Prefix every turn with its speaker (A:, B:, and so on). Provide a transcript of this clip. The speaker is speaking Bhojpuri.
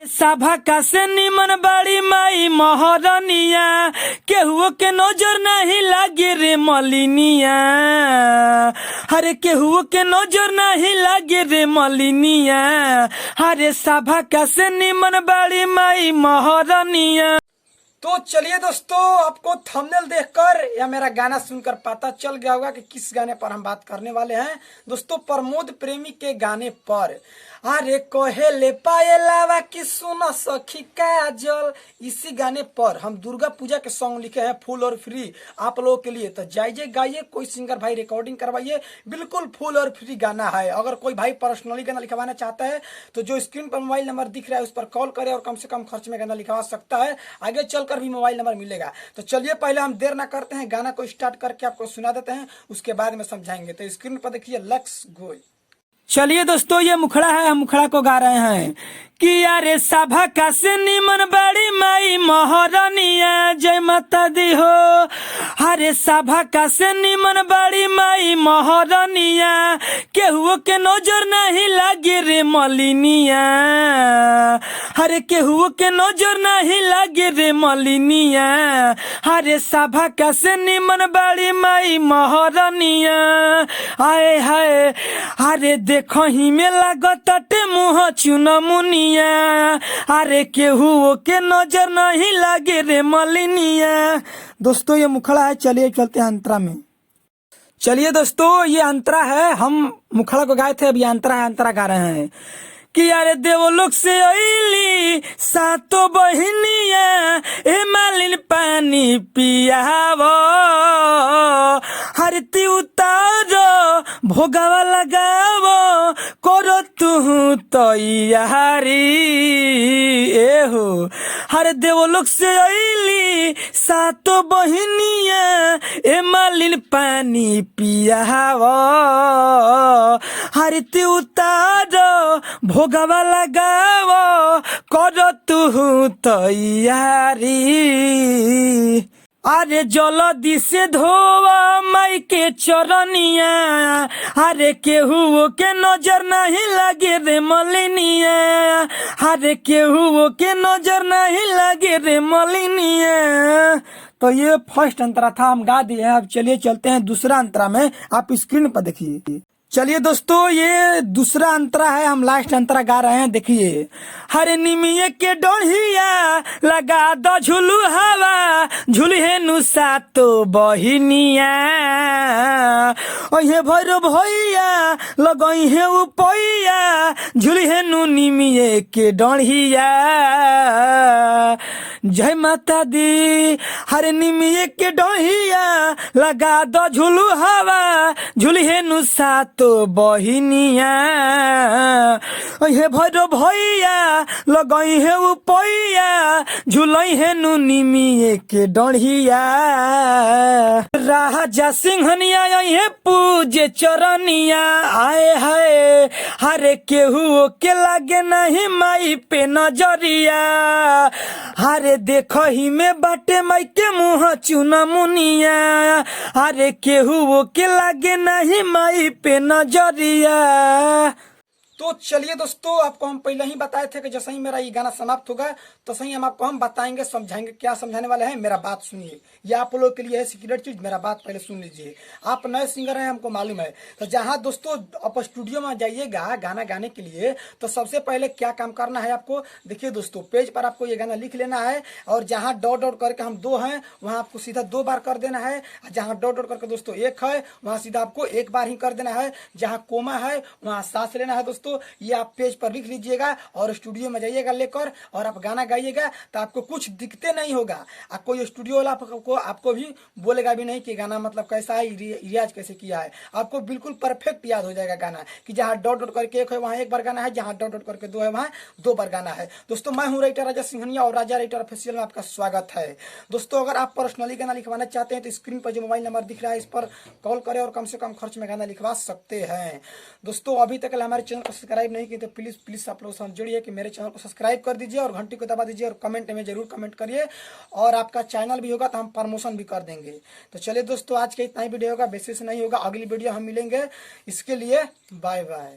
A: सभा का से निमन बड़ी माई महरनिया केहुओ के नजर नहीं लागे रे मलिनिया। हरे केहुओ के नजर नहीं लागे रे मलिनिया। हरे सभा का से निमन बड़ी माई महरनिया।
B: तो चलिए दोस्तों, आपको थंबनेल देखकर या मेरा गाना सुनकर पता चल गया होगा कि किस गाने पर हम बात करने वाले हैं। दोस्तों, प्रमोद प्रेमी के गाने पर अरे कहेले पायलावा की सुनो सखी काजल, इसी गाने पर हम दुर्गा पूजा के सॉन्ग लिखे हैं फुल और फ्री आप लोगों के लिए। तो जाइए गाइए, कोई सिंगर भाई रिकॉर्डिंग करवाइए, बिल्कुल फुल और फ्री गाना है। अगर कोई भाई पर्सनली गाना लिखवाना चाहता है तो जो स्क्रीन पर मोबाइल नंबर दिख रहा है उस पर कॉल करे और कम से कम खर्च में गाना लिखवा सकता है। आगे चलकर भी मोबाइल नंबर मिलेगा। तो चलिए पहले हम देर ना करते हैं, गाना को स्टार्ट करके आपको सुना देते हैं, उसके बाद में समझाएंगे। तो स्क्रीन पर देखिए, लेट्स गो।
A: चलिए दोस्तों, ये मुखड़ा है, हम मुखड़ा को गा रहे हैं कि यारे सभा का से निमन बड़ी माई महरनिया, जय माता दी हो। हरे सभा का से निमन बड़ी माई महरनिया केहुओ के नजर नहीं लागे रे मलिनिया। हरे केहुओ के नजर नहीं लागे रे मलिनिया। हरे सभा का से निमन बड़ी माई महरनिया। आए हाय हरे देखो ही में लागते मुँह चुनमुनिया। अरे केहू के नजर नहीं लागे रे मलिनिया। दोस्तों, ये मुखड़ा है। चलिए चलते हैं अंतरा में। चलिए दोस्तों, ये अंतरा है। हम मुखड़ा को गाए थे, अब ये अंतरा है, अंतरा गा रहे हैं कि यारे देवलोक से अइली सातो बहिनिया, ए मालिन पानी पियावो। हरती उतारो भोगवा लगावो, करो तू तैयारी ए हो। हर देवलोक से अइली सातो बहिनिया, ए मालिन पानी पियावो। हरती उतारो भोगवा लगावो, करो तू तैयारी। अरे जल्दी से धोवा माई के चरनिया। अरे केहू के नजर नहीं लगे रे मलिनिया। अरे केहू के नजर नहीं लगे रे मलिनिया। तो ये फर्स्ट अंतरा था, हम गा दिए। अब चलिए चलते हैं दूसरा अंतरा में, आप स्क्रीन पर देखिए। चलिए दोस्तों, ये दूसरा अंतरा है, हम लास्ट अंतरा गा रहे हैं, देखिए। हरे निमिये के डोढ़िया लगा दो झुलू हवा, झुलहे नु सातो बहिनिया। ओहे भैरो भैया लगई है उपैया, झुलहे नु निमिये के डोढ़िया। जय माता दी। हरे निमिये के डोढ़िया लगा दो झुलू हवा, झुलहे नु सातो बहिनिया। हे भैरो भैया लगई है उपैया, झुलई है नु निमिये के डढ़िया। राजा सिंहनिया है पूजे चरनिया। आए हाय हरे केहू के लागे नहीं माई पे नजरिया। हरे देखो ही में बाटे माई के मुँह चुनमुनिया। हरे केहू के लागे नहीं माई पे नजरिया।
B: तो चलिए दोस्तों, आपको हम पहले ही बताए थे कि जैसे ही मेरा ये गाना समाप्त होगा तो सही हम आपको बताएंगे, समझाएंगे। क्या समझाने वाले हैं, मेरा बात सुनिए। ये आप लोगों के लिए है सीक्रेट चीज, मेरा बात पहले सुन लीजिए। आप नए सिंगर हैं, हमको मालूम है। तो जहां दोस्तों आप स्टूडियो में जाइएगा गाना गाने के लिए, तो सबसे पहले क्या काम करना है आपको, देखिए दोस्तों, पेज पर आपको ये गाना लिख लेना है और जहां डॉट डॉट करके हम 2 हैं वहां आपको सीधा 2 बार कर देना है। जहां डॉट डॉट करके दोस्तों 1 है वहां सीधा आपको 1 बार ही कर देना है। जहां कोमा है वहां सांस लेना है। दोस्तों, ये आप पेज पर लिख लीजिएगा और स्टूडियो में जाइएगा लेकर, और आप गाना गाइएगा तो आपको कुछ दिक्कतें नहीं होगा। कोई स्टूडियो वाला आपको भी बोलेगा भी नहीं कि गाना मतलब कैसा है, रियाज कैसे किया है। आपको बिल्कुल परफेक्ट याद हो जाएगा गाना, कि जहाँ डॉट डॉट करके 1 है वहाँ 1 बार गाना है, जहाँ डॉट डॉट करके 2 है वहाँ 2 बार गाना है। दोस्तों, मैं हूँ राइटर राजा सिंघनिया और राजा राइटर ऑफिशियल में आपका स्वागत है। दोस्तों, अगर आप पर्सनली गाना लिखवाना चाहते हैं तो स्क्रीन पर जो मोबाइल नंबर दिख रहा है इस पर कॉल करें और कम से कम खर्च में गाना लिखवा सकते हैं। दोस्तों, अभी तक हमारे चैनल को सब्सक्राइब नहीं किए तो प्लीज आप लोग साथ जुड़िए कि मेरे चैनल को सब्सक्राइब कर दीजिए और घंटी को दबा दीजिए और कमेंट में जरूर कमेंट करिए। और आपका चैनल भी होगा तो हम प्रमोशन भी कर देंगे। तो चलिए दोस्तों, आज के इतना ही वीडियो होगा, बेसिस नहीं होगा। अगली वीडियो हम मिलेंगे, इसके लिए बाय बाय।